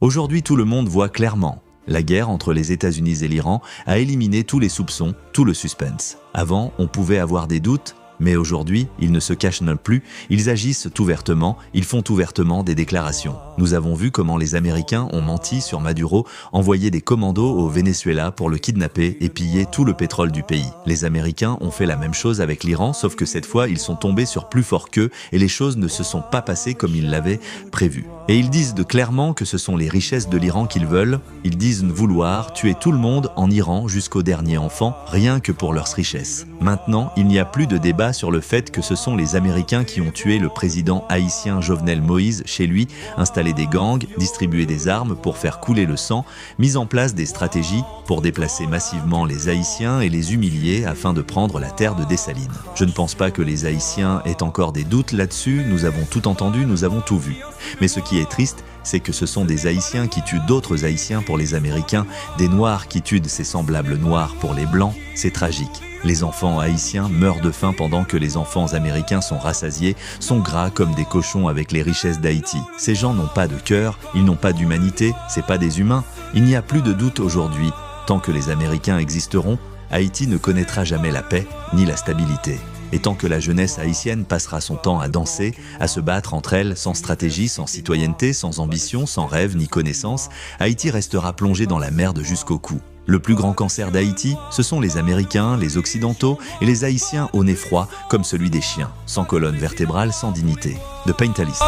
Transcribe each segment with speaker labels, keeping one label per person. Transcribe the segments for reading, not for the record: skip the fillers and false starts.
Speaker 1: Aujourd'hui, tout le monde voit clairement. La guerre entre les États-Unis et l'Iran a éliminé tous les soupçons, tout le suspense. Avant, on pouvait avoir des doutes, mais aujourd'hui, ils ne se cachent plus, ils agissent ouvertement, ils font ouvertement des déclarations. Nous avons vu comment les Américains ont menti sur Maduro, envoyé des commandos au Venezuela pour le kidnapper et piller tout le pétrole du pays. Les Américains ont fait la même chose avec l'Iran, sauf que cette fois, ils sont tombés sur plus fort qu'eux et les choses ne se sont pas passées comme ils l'avaient prévu. Et ils disent clairement que ce sont les richesses de l'Iran qu'ils veulent. Ils disent vouloir tuer tout le monde en Iran jusqu'au dernier enfant, rien que pour leurs richesses. Maintenant, il n'y a plus de débat sur le fait que ce sont les Américains qui ont tué le président haïtien Jovenel Moïse chez lui, installé des gangs, distribué des armes pour faire couler le sang, mis en place des stratégies pour déplacer massivement les Haïtiens et les humilier afin de prendre la terre de Dessalines. Je ne pense pas que les Haïtiens aient encore des doutes là-dessus, nous avons tout entendu, nous avons tout vu. Mais ce qui est triste, c'est que ce sont des Haïtiens qui tuent d'autres Haïtiens pour les Américains, des Noirs qui tuent ses semblables Noirs pour les Blancs, c'est tragique. Les enfants haïtiens meurent de faim pendant que les enfants américains sont rassasiés, sont gras comme des cochons avec les richesses d'Haïti. Ces gens n'ont pas de cœur, ils n'ont pas d'humanité, c'est pas des humains. Il n'y a plus de doute aujourd'hui. Tant que les Américains existeront, Haïti ne connaîtra jamais la paix ni la stabilité. Et tant que la jeunesse haïtienne passera son temps à danser, à se battre entre elles sans stratégie, sans citoyenneté, sans ambition, sans rêve ni connaissance, Haïti restera plongé dans la merde jusqu'au cou. Le plus grand cancer d'Haïti, ce sont les Américains, les Occidentaux et les Haïtiens au nez froid, comme celui des chiens, sans colonne vertébrale, sans dignité. De Paintalist.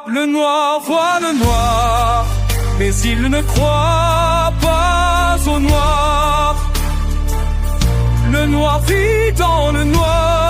Speaker 2: Le noir voit le noir, mais il ne croit pas au noir. Le noir vit dans le noir.